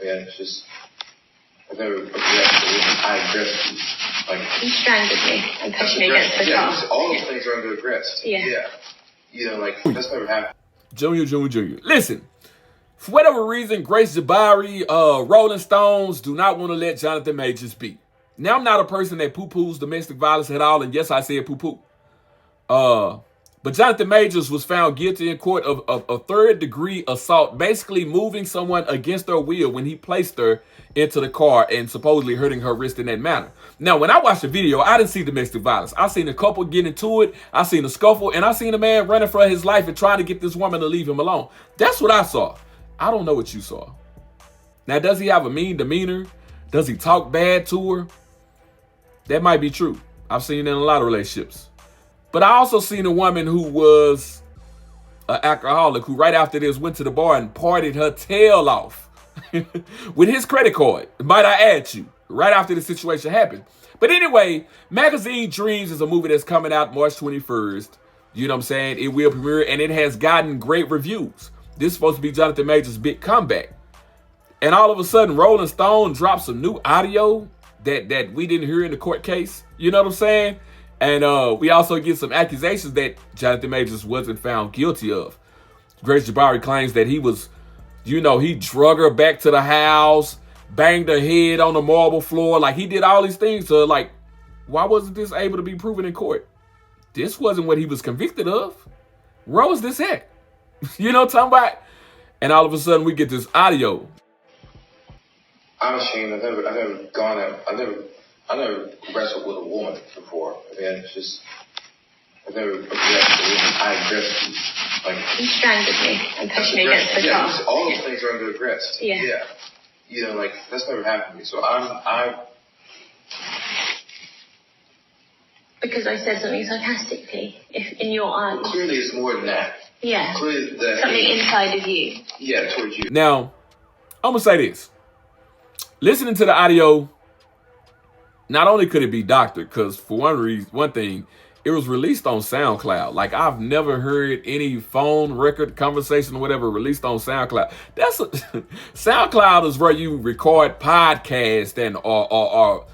Yeah, it's just I've never aggressed. I aggressed you. Like you strangled me and pushed me against the car. Yeah, all those things are under aggress. Yeah. You know, like that's never happened. Junior. Listen. For whatever reason, Grace Jabari, Rolling Stones do not want to let Jonathon Majors be. Now, I'm not a person that poo-poos domestic violence at all, and yes, I said poo-poo. But Jonathon Majors was found guilty in court of a third-degree assault, basically moving someone against their will when he placed her into the car and supposedly hurting her wrist in that manner. Now, when I watched the video, I didn't see domestic violence. I seen a couple get into it, I seen a scuffle, and I seen a man running for his life and trying to get this woman to leave him alone. That's what I saw. I don't know what you saw. Now, does he have a mean demeanor? Does he talk bad to her? That might be true. I've seen it in a lot of relationships. But I also seen a woman who was an alcoholic who right after this went to the bar and partied her tail off with his credit card. Might I add you, right after the situation happened. But anyway, Magazine Dreams is a movie that's coming out March 21st. You know what I'm saying? It will premiere and it has gotten great reviews. This is supposed to be Jonathon Majors' big comeback. And all of a sudden, Rolling Stone dropped some new audio that we didn't hear in the court case. You know what I'm saying? And we also get some accusations that Jonathon Majors wasn't found guilty of. Grace Jabari claims that he was, you know, he drug her back to the house, banged her head on the marble floor. Like, he did all these things. So, like, why wasn't this able to be proven in court? This wasn't what he was convicted of. Where was this at? You know what I'm talking about? And all of a sudden, we get this audio. I'm ashamed. I've never wrestled with a woman before. Man, it's just I've never aggressed. I aggressed you. Like you strangled me and pushed me against the car. All those things are under aggress. Yeah. You know, like that's never happened to me. So I'm. Because I said something sarcastically, if in your eyes. Clearly, it's more than that. Yeah. Clearly, something inside of you. Yeah, towards you. Now, I'm gonna say this. Listening to the audio, not only could it be doctored, because for one thing, it was released on SoundCloud. Like, I've never heard any phone record, conversation, or whatever released on SoundCloud. SoundCloud is where you record podcasts and or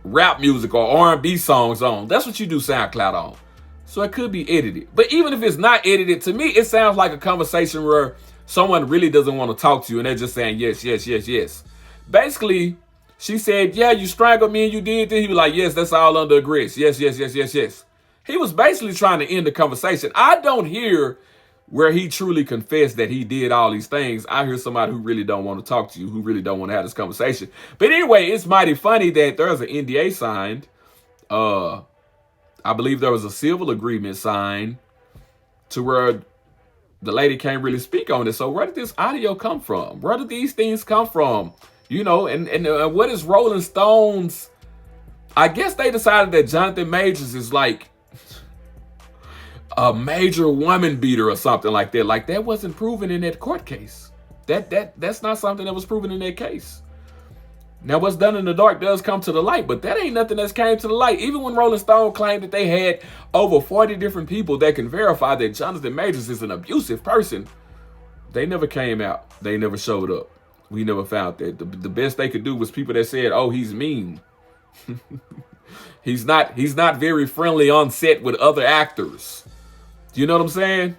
rap music or R&B songs on. That's what you do SoundCloud on. So it could be edited. But even if it's not edited, to me, it sounds like a conversation where someone really doesn't want to talk to you and they're just saying yes, yes, yes, yes. Basically, she said, yeah, you strangled me and you did this. He was like, yes, that's all under aggress. Yes, yes, yes, yes, yes. He was basically trying to end the conversation. I don't hear where he truly confessed that he did all these things. I hear somebody who really don't want to talk to you, who really don't want to have this conversation. But anyway, it's mighty funny that there's an NDA signed. I believe there was a civil agreement signed to where the lady can't really speak on it. So where did this audio come from? Where did these things come from? You know, and what is Rolling Stones? I guess they decided that Jonathon Majors is like a major woman beater or something like that. Like, that wasn't proven in that court case. That's not something that was proven in that case. Now, what's done in the dark does come to the light, but that ain't nothing that's came to the light. Even when Rolling Stone claimed that they had over 40 different people that can verify that Jonathon Majors is an abusive person, they never came out. They never showed up. We never found that. The best they could do was people that said, oh, he's mean. He's not very friendly on set with other actors. Do you know what I'm saying?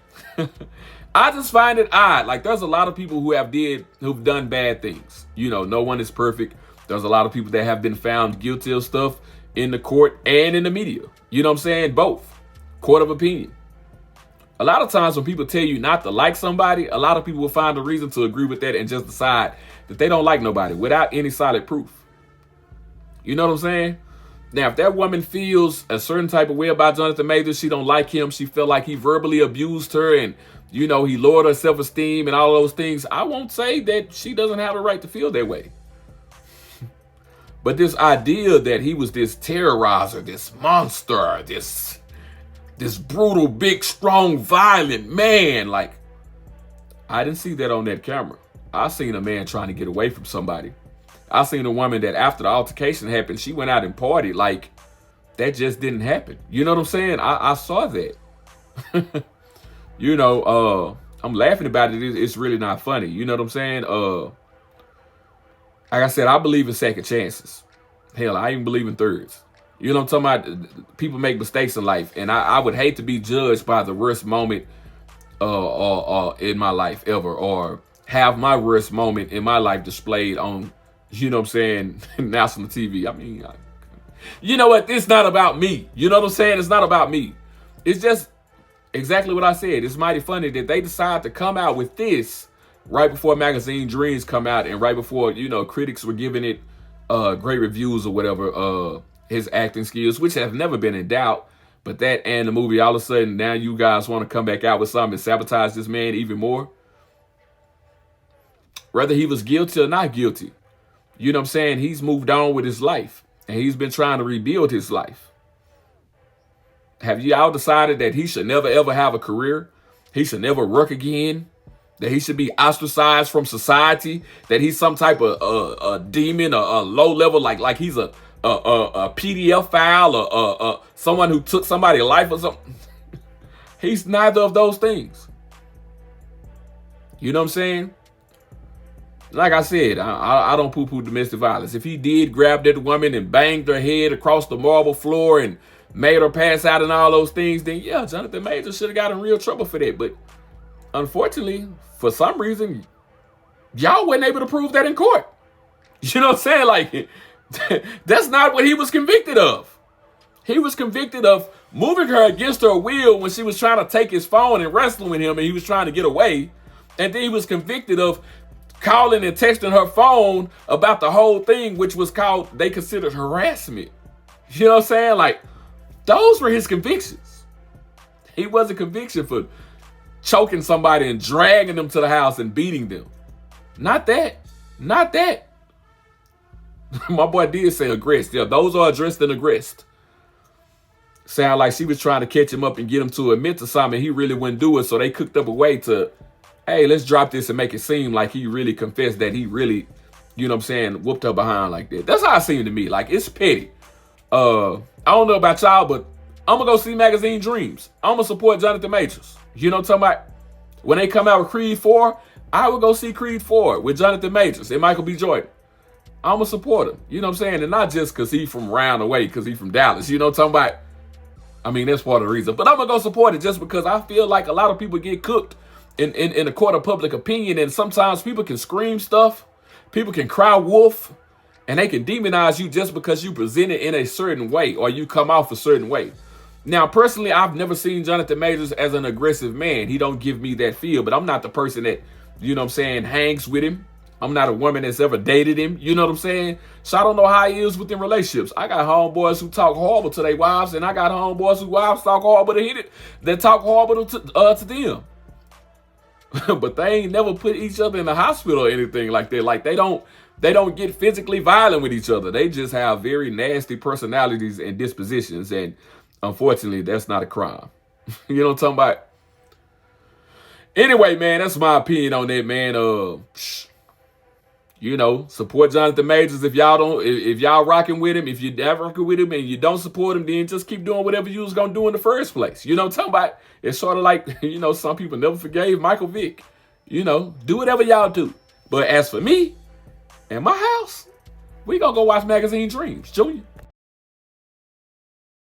I just find it odd. Like, there's a lot of people who've done bad things. You know, no one is perfect. There's a lot of people that have been found guilty of stuff in the court and in the media. You know what I'm saying? Both. Court of opinion. A lot of times when people tell you not to like somebody, a lot of people will find a reason to agree with that and just decide that they don't like nobody without any solid proof. You know what I'm saying? Now, if that woman feels a certain type of way about Jonathon Majors, she don't like him, she felt like he verbally abused her and, you know, he lowered her self-esteem and all those things, I won't say that she doesn't have a right to feel that way. But this idea that he was this terrorizer, this monster, this brutal, big, strong, violent man, like, I didn't see that on that camera. I seen a man trying to get away from somebody. I seen a woman that after the altercation happened, she went out and partied. Like, that just didn't happen. You know what I'm saying? I saw that. You know, I'm laughing about it. It's really not funny. You know what I'm saying? Like I said, I believe in second chances. Hell, I even believe in thirds. You know what I'm talking about? People make mistakes in life, and I would hate to be judged by the worst moment in my life ever, or have my worst moment in my life displayed on, you know what I'm saying, national TV. I mean, you know what? It's not about me. You know what I'm saying? It's not about me. It's just exactly what I said. It's mighty funny that they decide to come out with this right before Magazine Dreams come out, and right before, you know, critics were giving it great reviews or whatever, his acting skills, which have never been in doubt. But that and the movie, all of a sudden, now you guys want to come back out with something and sabotage this man even more. Whether he was guilty or not guilty, you know what I'm saying? He's moved on with his life, and he's been trying to rebuild his life. Have y'all decided that he should never, ever have a career? He should never work again? That he should be ostracized from society? That he's some type of a demon, a low level, like he's a PDF file, or someone who took somebody's life or something? He's neither of those things. You know what I'm saying? Like I said, I don't poo-poo domestic violence. If he did grab that woman and banged her head across the marble floor and made her pass out and all those things, then yeah, Jonathan Majors should have got in real trouble for that. But unfortunately, for some reason, y'all wasn't able to prove that in court. You know what I'm saying? Like, that's not what he was convicted of. He was convicted of moving her against her will when she was trying to take his phone and wrestling with him, and he was trying to get away. And then he was convicted of calling and texting her phone about the whole thing, which was called, they considered harassment. You know what I'm saying? Like, those were his convictions. He wasn't conviction for choking somebody and dragging them to the house and beating them. Not that. Not that. My boy did say aggressed. Yeah, those are addressed and aggressed. Sound like she was trying to catch him up and get him to admit to something. He really wouldn't do it, so they cooked up a way to, hey, let's drop this and make it seem like he really confessed that he really, you know what I'm saying, whooped her behind like that. That's how it seemed to me. Like, it's petty. I don't know about y'all, but I'm going to go see Magazine Dreams. I'm going to support Jonathan Majors. You know what I'm talking about? When they come out with Creed 4, I would go see Creed 4 with Jonathan Majors and Michael B. Jordan. I'm going to support him. You know what I'm saying? And not just because he's from round away, because he's from Dallas. You know what I'm talking about? I mean, that's part of the reason. But I'm going to go support it just because I feel like a lot of people get cooked in the court of public opinion. And sometimes people can scream stuff. People can cry wolf. And they can demonize you just because you present it in a certain way or you come off a certain way. Now, personally, I've never seen Jonathan Majors as an aggressive man. He don't give me that feel. But I'm not the person that, you know what I'm saying, hangs with him. I'm not a woman that's ever dated him. You know what I'm saying? So I don't know how he is within relationships. I got homeboys who talk horrible to their wives, and I got homeboys whose wives talk horrible to hit it. They talk horrible to them. But they ain't never put each other in the hospital or anything like that. Like, they don't get physically violent with each other. They just have very nasty personalities and dispositions. And unfortunately, that's not a crime. You know what I'm talking about? Anyway, man, that's my opinion on that, man. You know, support Jonathan Majors if y'all rocking with him. If you never rocking with him and you don't support him, then just keep doing whatever you was going to do in the first place. You know what I'm talking about? It's sort of like, you know, some people never forgave Michael Vick. You know, do whatever y'all do. But as for me and my house, we going to go watch Magazine Dreams, Junior.